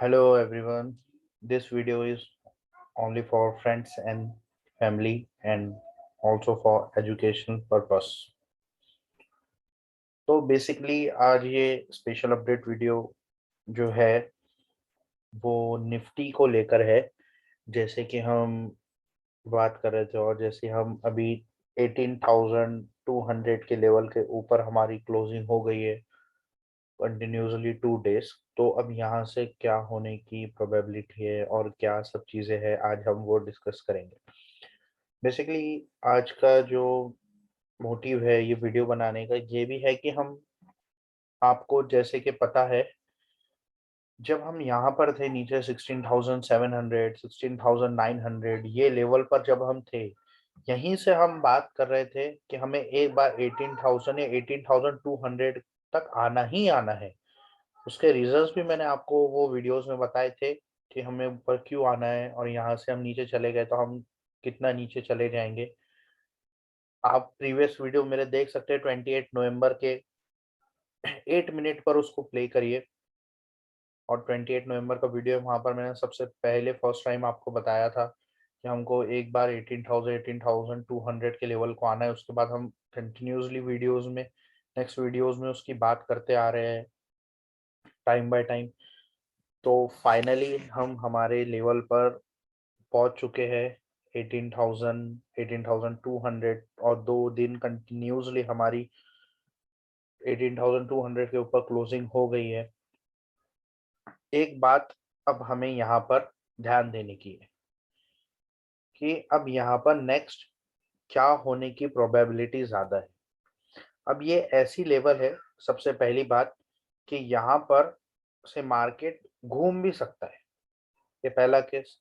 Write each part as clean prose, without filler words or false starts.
Hello everyone. This video is only for friends and family and also for educational purpose. तो basically आज ये special update video जो है वो Nifty को लेकर है। जैसे कि हम बात कर रहे थे और जैसे हम अभी 18,200 के लेवल के ऊपर हमारी क्लोजिंग हो गई है कंटिन्यूसली 2 डेज। तो अब यहाँ से क्या होने की प्रोबेबिलिटी है और क्या सब चीज़ें हैं आज हम वो डिस्कस करेंगे। बेसिकली आज का जो मोटिव है ये वीडियो बनाने का ये भी है कि हम आपको जैसे कि पता है जब हम यहाँ पर थे नीचे 16,700 16,900 ये लेवल पर जब हम थे यहीं से हम बात कर रहे थे कि हमें एक बार 18,000 या 18,200 तक आना ही आना है। उसके रीजंस भी मैंने आपको वो वीडियोस में बताए थे कि हमें ऊपर क्यों आना है और यहाँ से हम नीचे चले गए तो हम कितना नीचे चले जाएंगे। आप प्रीवियस वीडियो मेरे देख सकते हैं 28 नवंबर के 8 मिनट पर उसको प्ले करिए और 28 नवंबर का वीडियो वहाँ पर मैंने सबसे पहले फर्स्ट टाइम आपको बताया था कि हमको एक बार 18,000 18,200 के लेवल को आना है। उसके बाद हम कंटिन्यूसली वीडियोस में नेक्स्ट वीडियोस में उसकी बात करते आ रहे हैं टाइम बाय टाइम। तो फाइनली हम हमारे लेवल पर पहुंच चुके हैं 18,000 18,200 और 2 दिन कंटिन्यूसली हमारी 18,200 के ऊपर क्लोजिंग हो गई है। एक बात अब हमें यहाँ पर ध्यान देने की है कि अब यहाँ पर नेक्स्ट क्या होने की प्रोबेबिलिटी ज्यादा है। अब ये ऐसी लेवल है, सबसे पहली बात कि यहाँ पर से मार्केट घूम भी सकता है। ये पहला केस।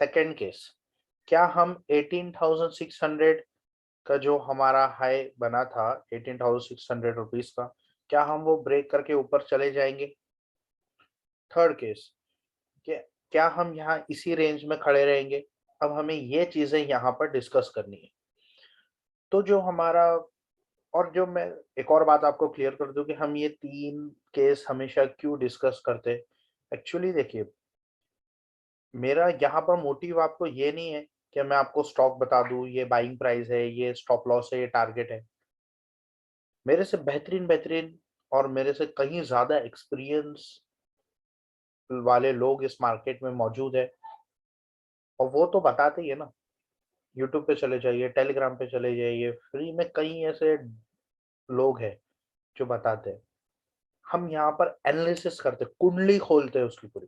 सेकंड केस, क्या हम 18,600 का जो हमारा हाई बना था 18,600 रुपीज का, क्या हम वो ब्रेक करके ऊपर चले जाएंगे। थर्ड केस, क्या क्या हम यहाँ इसी रेंज में खड़े रहेंगे। अब हमें ये चीजें यहाँ पर डिस्कस करनी है। तो जो हमारा और जो मैं एक और बात आपको क्लियर कर दूं कि हम ये 3 केस हमेशा क्यों डिस्कस करते हैं। एक्चुअली देखिए, मेरा यहाँ पर मोटिव आपको ये नहीं है कि मैं आपको स्टॉक बता दूं ये बाइंग प्राइस है, ये स्टॉप लॉस है, ये टारगेट है। मेरे से बेहतरीन बेहतरीन और मेरे से कहीं ज्यादा एक्सपीरियंस वाले लोग इस मार्केट में मौजूद है और वो तो बताते ही है ना। यूट्यूब पे चले जाइए, टेलीग्राम पे चले जाइए, फ्री में कई ऐसे लोग हैं जो बताते हैं। हम यहाँ पर एनालिसिस करते, कुंडली खोलते हैं उसकी पूरी।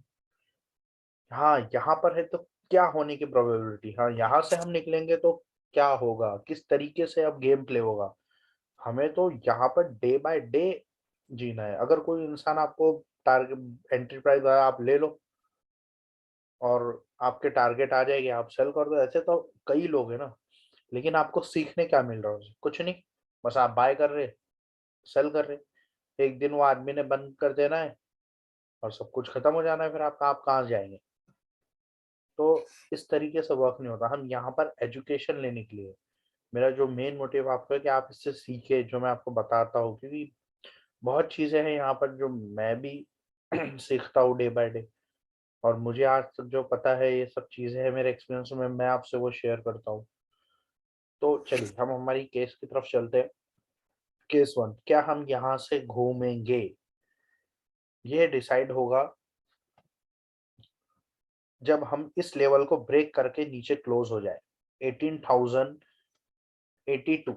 हाँ यहाँ पर है तो क्या होने की प्रोबेबिलिटी, हाँ यहाँ से हम निकलेंगे तो क्या होगा, किस तरीके से अब गेम प्ले होगा। हमें तो यहाँ पर डे बाय डे जीना है। अगर कोई इंसान आपको टारगेट एंट्री प्राइस आप ले लो और आपके टारगेट आ जाएगी, आप सेल कर दो, ऐसे तो कई लोग हैं ना। लेकिन आपको सीखने क्या मिल रहा है उससे? कुछ नहीं। बस आप बाय कर रहे, सेल कर रहे। एक दिन वो आदमी ने बंद कर देना है और सब कुछ खत्म हो जाना है, फिर आप कहाँ जाएंगे। तो इस तरीके से वर्क नहीं होता। हम यहाँ पर एजुकेशन लेने के लिए, मेरा जो मेन मोटिव आपको है कि आप इससे सीखे जो मैं आपको बताता हूँ, क्योंकि बहुत चीजें हैं यहाँ पर जो मैं भी सीखता हूँ डे बाय डे। और मुझे आज तक जो पता है ये सब चीजें हैं मेरे एक्सपीरियंस में, मैं आपसे वो शेयर करता हूँ। तो चलिए हम हमारी केस की तरफ चलते हैं। केस वन, क्या हम यहाँ से घूमेंगे, ये डिसाइड होगा जब हम इस लेवल को ब्रेक करके नीचे क्लोज हो जाए 18,082।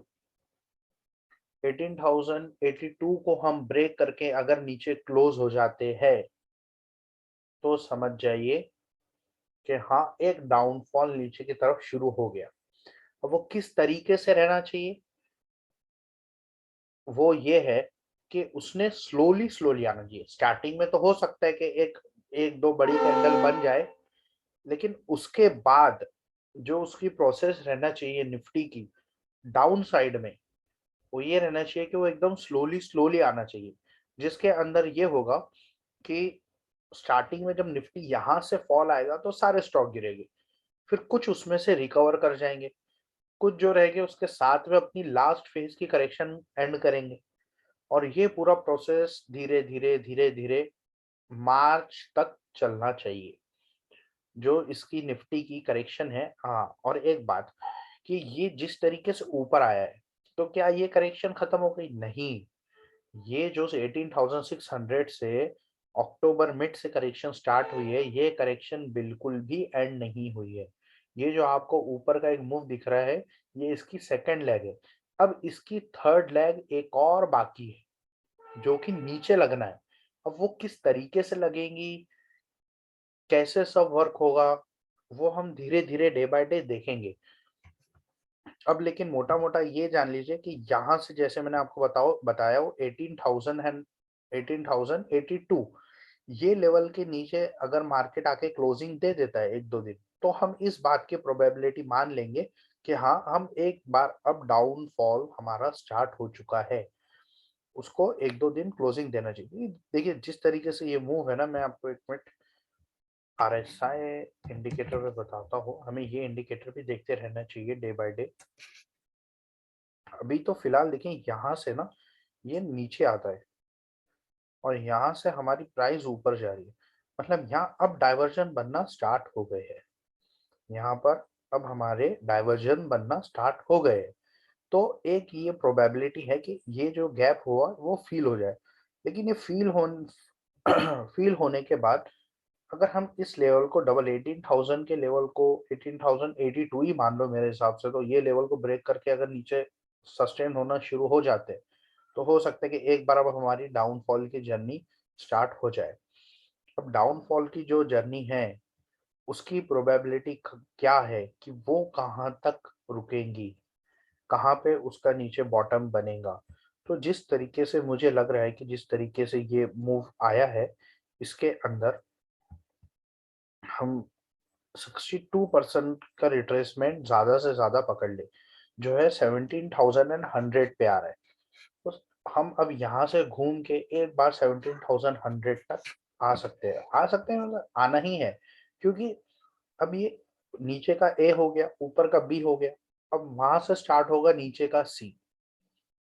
18,082 को हम ब्रेक करके अगर नीचे क्लोज हो जाते हैं तो समझ जाइए कि हाँ एक डाउनफॉल नीचे की तरफ शुरू हो गया। अब वो किस तरीके से रहना चाहिए, वो ये है कि उसने स्लोली स्लोली आना चाहिए। स्टार्टिंग में तो हो सकता है कि एक एक दो बड़ी कैंडल बन जाए, लेकिन उसके बाद जो उसकी प्रोसेस रहना चाहिए निफ्टी की डाउन साइड में, वो ये रहना चाहिए कि वो एकदम स्लोली स्लोली आना चाहिए। जिसके अंदर ये होगा कि स्टार्टिंग में जब निफ्टी यहाँ से फॉल आएगा तो सारे स्टॉक गिरेंगे, फिर कुछ उसमें से रिकवर कर जाएंगे, कुछ जो रहेंगे उसके साथ में अपनी लास्ट फेज की करेक्शन एंड करेंगे। और ये पूरा प्रोसेस धीरे धीरे धीरे धीरे मार्च तक चलना चाहिए, जो इसकी निफ्टी की करेक्शन है। हाँ, और एक बात कि ये जिस तरीके से ऊपर आया है, तो क्या ये करेक्शन खत्म हो गई? नहीं, ये जो 18,600 से अक्टूबर मिड से करेक्शन स्टार्ट हुई है, ये करेक्शन बिल्कुल भी एंड नहीं हुई है। ये जो आपको ऊपर का एक मूव दिख रहा है, ये इसकी सेकंड लेग है। अब इसकी थर्ड लेग एक और बाकी है, जो कि नीचे लगना है। अब वो किस तरीके से लगेंगी, कैसे सब वर्क होगा, वो हम धीरे-धीरे डे बाय डे देखेंगे। अब लेकिन मोटा-मोटा ये जान लीजिए कि यहाँ से जैसे मैंने आपको बताया वो 18,000 एंड 18,082 ये लेवल के नीचे अगर मार्केट आके क्लोजिंग दे देता है 1-2 दिन, तो हम इस बात की प्रोबेबिलिटी मान लेंगे कि हाँ, हम एक बार अब डाउनफॉल हमारा स्टार्ट हो चुका है। उसको 1-2 दिन क्लोजिंग देना चाहिए। देखिए, जिस तरीके से ये मूव है ना, मैं आपको 1 मिनट आरएसआई इंडिकेटर पे बताता हूँ। हमें ये इंडिकेटर भी देखते रहना चाहिए डे बाय डे। अभी तो फिलहाल देखिए, यहाँ से ना ये नीचे आता है और यहाँ से हमारी प्राइस ऊपर जा रही है। मतलब यहाँ अब डाइवर्जन बनना स्टार्ट हो गए हैं। यहाँ पर अब हमारे डाइवर्जन बनना स्टार्ट हो गए हैं। तो एक ये प्रोबेबिलिटी है कि ये जो गैप हुआ वो फ़ील हो जाए। लेकिन ये फ़ील होने के बाद अगर हम इस लेवल को डबल 18,000 के लेवल को 18,082 ही मान लो मेरे हिसाब से, तो ये लेवल को ब्रेक करके अगर नीचे सस्टेन होना शुरू हो जाते हैं, तो हो सकता है कि एक बार अब हमारी डाउनफॉल की जर्नी स्टार्ट हो जाए। अब डाउनफॉल की जो जर्नी है, उसकी प्रोबेबिलिटी क्या है कि वो कहाँ तक रुकेंगी, कहाँ पे उसका नीचे बॉटम बनेगा। तो जिस तरीके से मुझे लग रहा है कि जिस तरीके से ये मूव आया है, इसके अंदर हम 62% का रिट्रेसमेंट ज़्यादा से ज़्यादा पकड़ ले, जो है 17,100 पे आ रहा है। तो हम अब यहाँ से घूम के एक बार 17,100 तक आ सकते हैं मतलब आना ही है, क्योंकि अब ये नीचे का ए हो गया, ऊपर का बी हो गया, अब वहाँ से स्टार्ट होगा नीचे का सी।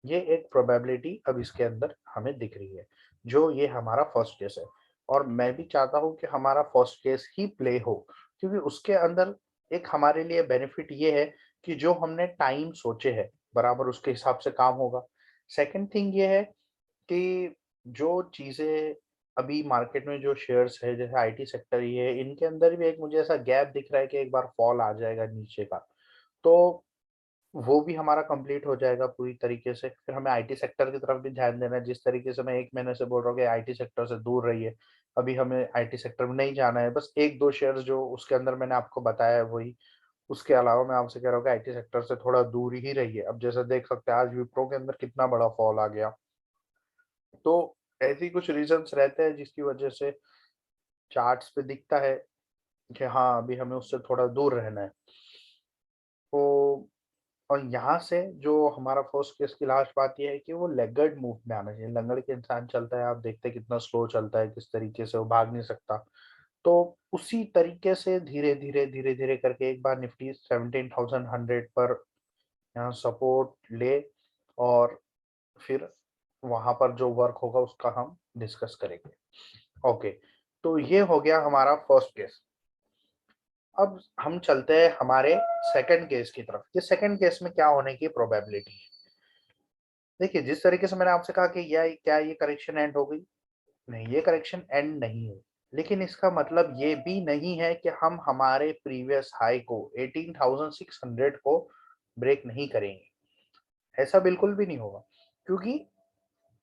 ये एक प्रोबेबिलिटी अब इसके अंदर हमें दिख रही है, जो ये हमारा फर्स्ट केस है। और मैं भी चाहता हूँ कि हमारा फर्स्ट केस ही प्ले हो, क्योंकि उसके अंदर एक हमारे लिए बेनिफिट ये है कि जो हमने टाइम सोचे हैं, बराबर उसके हिसाब से काम होगा। सेकंड थिंग ये है कि जो चीज़ें अभी मार्केट में जो शेयर्स है, जैसे आईटी सेक्टर ही है, इनके अंदर भी एक मुझे ऐसा गैप दिख रहा है कि एक बार फॉल आ जाएगा नीचे का। तो वो भी हमारा कंप्लीट हो जाएगा पूरी तरीके से। फिर हमें आईटी सेक्टर की तरफ भी ध्यान देना है, जिस तरीके से मैं 1 महीने से बोल रहा हूँ कि आईटी सेक्टर से दूर रहिए। अभी हमें आईटी सेक्टर में नहीं जाना है, बस 1-2 शेयर्स जो उसके अंदर मैंने आपको बताया है वही। उसके अलावा मैं आपसे कह रहा हूँ कि आईटी सेक्टर से थोड़ा दूर ही रहिए। अब जैसे देख सकते हैं आज विप्रो के अंदर कितना बड़ा फॉल आ गया। तो ऐसे ही कुछ रीज़न्स रहते हैं जिसकी वजह से चार्ट्स पे दिखता है कि हाँ, अभी हमें उससे थोड़ा दूर रहना है। तो और यहाँ से जो हमारा फर्स्ट केस की लास्ट बात ये है कि वो लेगर्ड मूव में आना चाहिए। लंगड़ के इंसान चलता है, आप देखते हैं कितना स्लो चलता है, किस तरीके से वो भाग नहीं सकता। तो उसी तरीके से धीरे-धीरे, धीरे-धीरे करके एक बार निफ्टी 17,100 पर यहाँ सपोर्ट ले और फिर वहाँ पर जो वर्क होगा उसका हम डिस्कस करेंगे। ओके, तो ये हो गया हमारा फर्स्ट केस। अब हम चलते हैं हमारे सेकंड केस की तरफ। कि सेकंड केस में क्या होने की प्रोबेबिलिटी है। देखिए, जिस तरीके से मैंने आपसे कहा कि क्या ये करेक्शन एंड हो गई? नहीं, ये करेक्शन एंड नहीं हुई। लेकिन इसका मतलब ये भी नहीं है कि हम हमारे प्रीवियस हाई को 18,600 को ब्रेक नहीं करेंगे। ऐसा बिल्कुल भी नहीं होगा, क्योंकि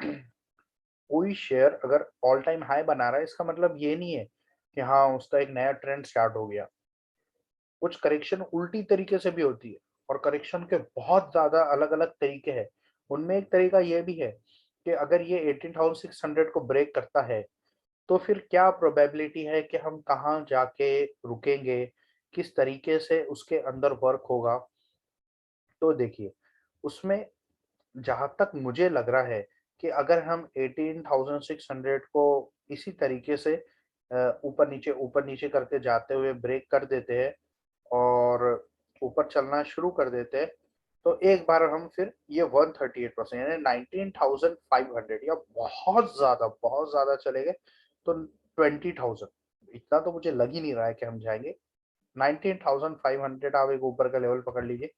कोई शेयर अगर ऑल टाइम हाई बना रहा है, इसका मतलब ये नहीं है कि हाँ, उसका एक नया ट्रेंड स्टार्ट हो गया। कुछ करेक्शन उल्टी तरीके से भी होती है और करेक्शन के बहुत ज़्यादा अलग-अलग तरीके हैं। उनमें एक तरीका ये भी है कि अगर ये 18,600 को ब्रेक करता है, तो फिर क्या प्रोबेबिलिटी है कि हम कहाँ जाके रुकेंगे, किस तरीके से उसके अंदर वर्क होगा। तो देखिए, उसमें जहाँ तक मुझे लग रहा है कि अगर हम 18,600 को इसी तरीके से ऊपर नीचे करके जाते हुए ब्रेक कर देते हैं और ऊपर चलना शुरू कर देते हैं, तो एक बार हम फिर ये 138% यानी 19,500 या बहुत ज़्यादा चले गए तो 20,000, इतना तो मुझे लग ही नहीं रहा है कि हम जाएंगे। 19,500 आप एक ऊपर का लेवल पकड़ लीजिए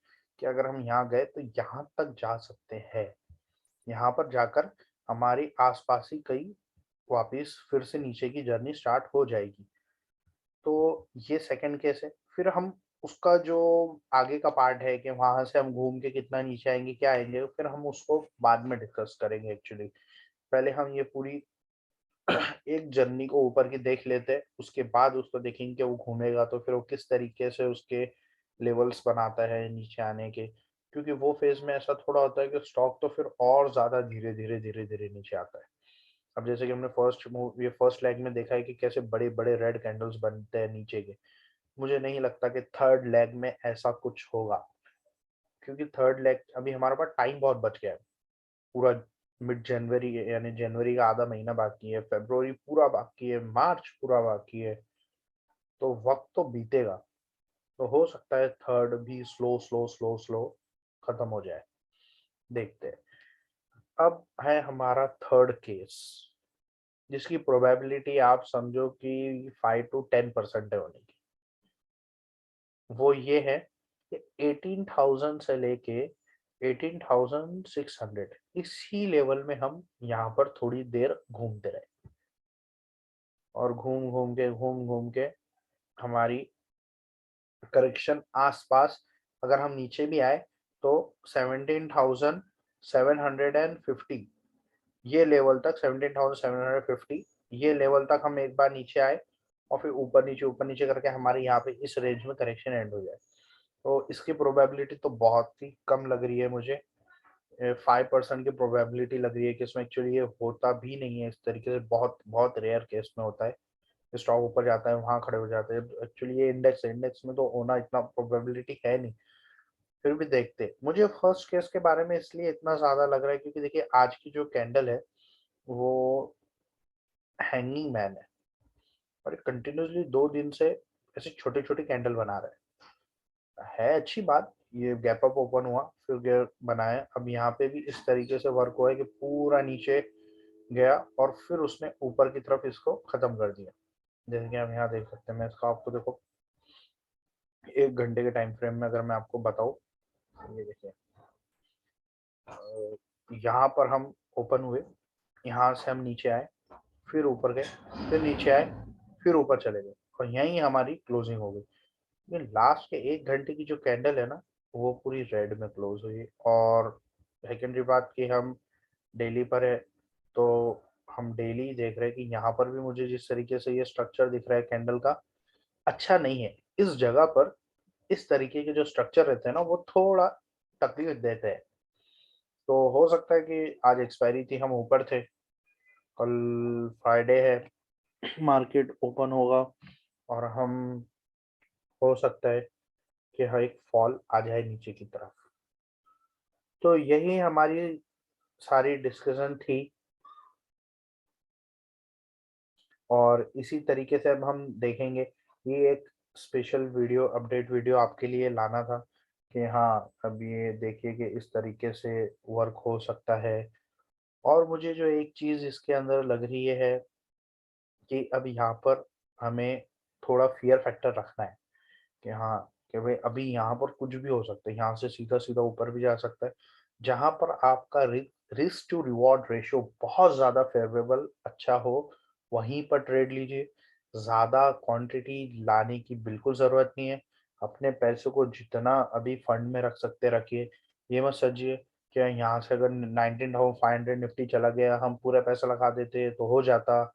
कि अगर हम यहाँ गए तो यहाँ तक जा सकते हैं। यहाँ पर जाकर हमारी आसपास ही कई वापस फिर से नीचे की जर्नी स्टार्ट हो जाएगी। तो ये सेकंड केस है। फिर हम उसका जो आगे का पार्ट है कि वहां से हम घूम के कितना नीचे आएंगे, क्या आएंगे, फिर हम उसको बाद में डिस्कस करेंगे। एक्चुअली पहले हम ये पूरी एक जर्नी को ऊपर की देख लेते हैं, उसके बाद उसको देखेंगे कि वो घूमेगा तो फिर वो किस तरीके से उसके लेवल्स बनाता है नीचे आने के। क्योंकि वो फेज में ऐसा थोड़ा होता है कि स्टॉक तो फिर और ज्यादा धीरे धीरे धीरे धीरे नीचे आता है। अब जैसे कि हमने ये फर्स्ट लेग में देखा है कि कैसे बड़े बड़े रेड कैंडल्स बनते हैं नीचे के। मुझे नहीं लगता कि थर्ड लेग में ऐसा कुछ होगा, क्योंकि थर्ड लेग अभी हमारे पास टाइम बहुत बच गया है। पूरा मिड जनवरी है, यानी जनवरी का आधा महीना बाकी है, फरवरी पूरा बाकी है, मार्च पूरा बाकी है। तो वक्त तो बीतेगा। तो हो सकता है थर्ड भी स्लो स्लो स्लो स्लो खत्म हो जाए। देखते हैं। अब है हमारा थर्ड केस, जिसकी प्रोबेबिलिटी आप समझो कि 5 to 10% है होने की। वो ये है कि 18,000 से लेके 18,600 इसी लेवल में हम यहाँ पर थोड़ी देर घूमते रहे, और घूम घूम के हमारी करेक्शन आसपास, अगर हम नीचे भी आए तो 17,750 ये लेवल तक, 17,750 ये लेवल तक हम एक बार नीचे आए, और फिर ऊपर नीचे करके हमारे यहाँ पे इस रेंज में करेक्शन एंड हो जाए। तो इसकी प्रोबेबिलिटी तो बहुत ही कम लग रही है मुझे। 5% की प्रोबेबिलिटी लग रही है कि इसमें एक्चुअली ये होता भी नहीं है इस तरीके से। बहुत बहुत रेयर केस में होता है, स्टॉक ऊपर जाता है वहां खड़े हो जाते हैं। एक्चुअली ये इंडेक्स में तो होना इतना प्रोबेबिलिटी है नहीं। फिर भी देखते हैं। मुझे फर्स्ट केस के बारे में इसलिए इतना ज्यादा लग रहा है क्योंकि देखिए आज की जो कैंडल है वो हैंगिंग मैन और कंटिन्यूसली 2 दिन से ऐसे छोटे छोटे कैंडल बना रहा है अच्छी बात। ये गैप अप ओपन हुआ, फिर गैप बनाया, अब यहाँ पे भी इस तरीके से वर्क हुआ है कि पूरा नीचे गया और फिर उसने ऊपर की तरफ इसको खत्म कर दिया। जैसे कि हम यहाँ देख सकते हैं। मैं इसका आपको देखो 1 घंटे के टाइम फ्रेम में अगर मैं आपको बताऊं, ये देखिए यहाँ पर हम ओपन हुए, यहाँ से हम नीचे आए, फिर ऊपर गए, फिर नीचे आए, फिर ऊपर चले गए, और यहीं हमारी क्लोजिंग हो गई। ये लास्ट के 1 घंटे की जो कैंडल है ना, वो पूरी रेड में क्लोज हुई। और सेकेंडरी बात कि हम डेली पर है, तो हम डेली देख रहे हैं कि यहाँ पर भी मुझे जिस तरीके से ये स्ट्रक्चर दिख रहा है कैंडल का, अच्छा नहीं है। इस जगह पर इस तरीके के जो स्ट्रक्चर रहते हैं ना, वो थोड़ा तकलीफ देते हैं। तो हो सकता है कि आज एक्सपायरी थी, हम ऊपर थे, कल फ्राइडे है, मार्केट ओपन होगा और हम, हो सकता है कि हाँ एक फॉल आ जाए नीचे की तरफ। तो यही हमारी सारी डिस्कशन थी, और इसी तरीके से अब हम देखेंगे। ये एक स्पेशल वीडियो, अपडेट वीडियो आपके लिए लाना था कि हाँ अब ये देखिए कि इस तरीके से वर्क हो सकता है। और मुझे जो एक चीज़ इसके अंदर लग रही है कि अब यहाँ पर हमें थोड़ा फियर फैक्टर रखना है कि हाँ, कि भाई अभी यहाँ पर कुछ भी हो सकता है, यहाँ से सीधा सीधा ऊपर भी जा सकता है। जहाँ पर आपका रिस्क टू रिवॉर्ड रेशियो बहुत ज्यादा फेवरेबल अच्छा हो, वहीं पर ट्रेड लीजिए। ज्यादा क्वांटिटी लाने की बिल्कुल जरूरत नहीं है। अपने पैसों को जितना अभी फंड में रख सकते रखिए। ये मत समझिए कि यहाँ से अगर 19,500 निफ्टी चला गया, हम पूरा पैसा लगा देते तो हो जाता।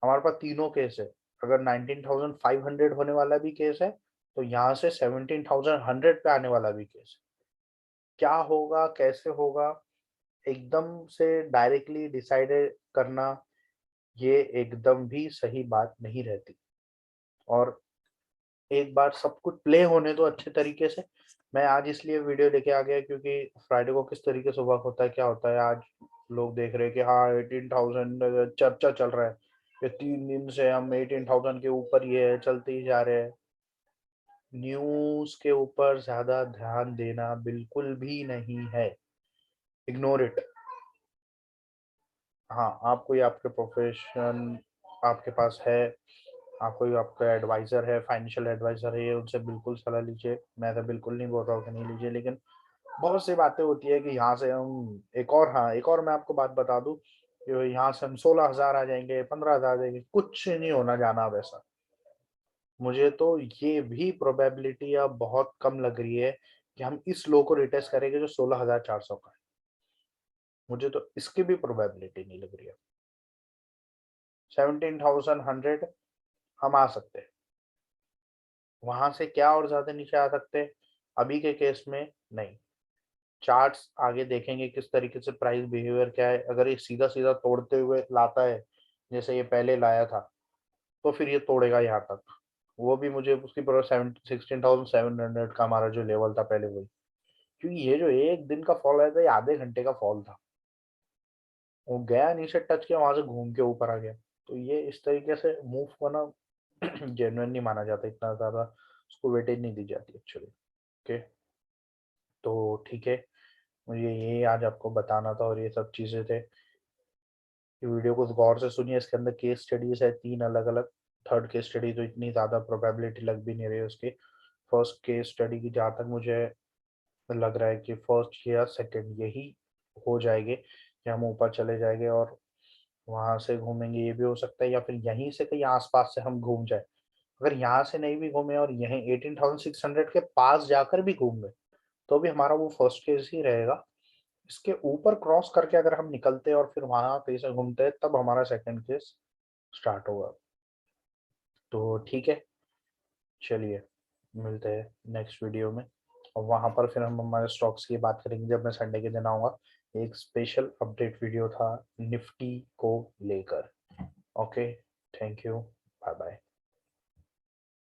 हमारे पास तीनों केस है। अगर 19,500 होने वाला भी केस है, तो यहाँ से 17,100 पे आने वाला भी केस है। क्या होगा, कैसे होगा, एकदम से डायरेक्टली डिसाइडेड करना ये एकदम भी सही बात नहीं रहती। और एक बार सब कुछ प्ले होने दो अच्छे तरीके से। मैं आज इसलिए वीडियो लेके आ गया क्योंकि फ्राइडे को किस तरीके से वर्क होता है, क्या होता है, आज लोग देख रहे हैं कि हाँ 18,000 चर्चा चल रहा है कि 3 दिन से हम 18,000 के ऊपर ही है, चलते ही जा रहे हैं। न्यूज के ऊपर ज्यादा ध्यान देना बिल्कुल भी नहीं है, इग्नोर इट। हाँ, आप कोई आपके प्रोफेशन आपके पास है, आपका एडवाइजर है, फाइनेंशियल एडवाइजर है, उनसे बिल्कुल सलाह लीजिए। मैं तो बिल्कुल नहीं बोल रहा हूँ कि नहीं लीजिए, लेकिन बहुत सी बातें होती है कि यहाँ से हम एक और मैं आपको बात बता दूं कि यहाँ से हम 16,000 आ जाएंगे, 15,000 आ जाएंगे, कुछ नहीं होना जाना वैसा। मुझे तो ये भी प्रोबेबिलिटी अब बहुत कम लग रही है कि हम इस लो को रिटेस्ट करेंगे जो 16,400 का है। मुझे तो इसकी भी प्रोबेबिलिटी नहीं लग रही है। 17,100 हम आ सकते हैं, वहां से क्या और ज्यादा नीचे आ सकते हैं? अभी के केस में नहीं। चार्ट्स आगे देखेंगे किस तरीके से प्राइस बिहेवियर क्या है। अगर ये सीधा सीधा तोड़ते हुए लाता है जैसे ये पहले लाया था, तो फिर ये तोड़ेगा यहाँ तक। वो भी मुझे उसकी पूरा 16,700 का हमारा जो लेवल था पहले, वही। क्योंकि ये जो एक दिन का फॉल आया था, ये आधे घंटे का फॉल था। वो गया नीचे टच किया, वहां से घूम के ऊपर आ गया। तो ये इस तरीके से मूव को ना जेन्युइन नहीं माना जाता, इतना ज्यादा उसको वेटेज नहीं दी जाती एक्चुअली। ओके, तो ठीक है, मुझे ये आज आपको बताना था और ये सब चीजें थे। ये वीडियो को गौर से सुनिए, इसके अंदर केस स्टडीज है 3 अलग अलग। थर्ड केस स्टडी तो इतनी ज्यादा प्रोबेबिलिटी लग भी नहीं रही है उसकी। फर्स्ट केस स्टडी की जहाँ तक मुझे लग रहा है कि फर्स्ट या सेकंड यही हो जाएंगे कि हम ऊपर चले जाएंगे और वहां से घूमेंगे। ये भी हो सकता है, या फिर यहीं से कहीं आसपास से हम घूम जाए। अगर यहाँ से नहीं भी घूमे और यहीं 18,600 के पास जाकर भी घूम गए, तो भी हमारा वो फर्स्ट केस ही रहेगा। इसके ऊपर क्रॉस करके अगर हम निकलते हैं और फिर वहां कहीं से घूमते हैं, तब हमारा सेकंड केस स्टार्ट होगा। तो ठीक है, चलिए मिलते हैं नेक्स्ट वीडियो में। और वहां पर फिर हम हमारे स्टॉक्स की बात करेंगे जब मैं संडे के दिन आऊंगा। एक स्पेशल अपडेट वीडियो था निफ्टी को लेकर। Okay, thank you, bye bye.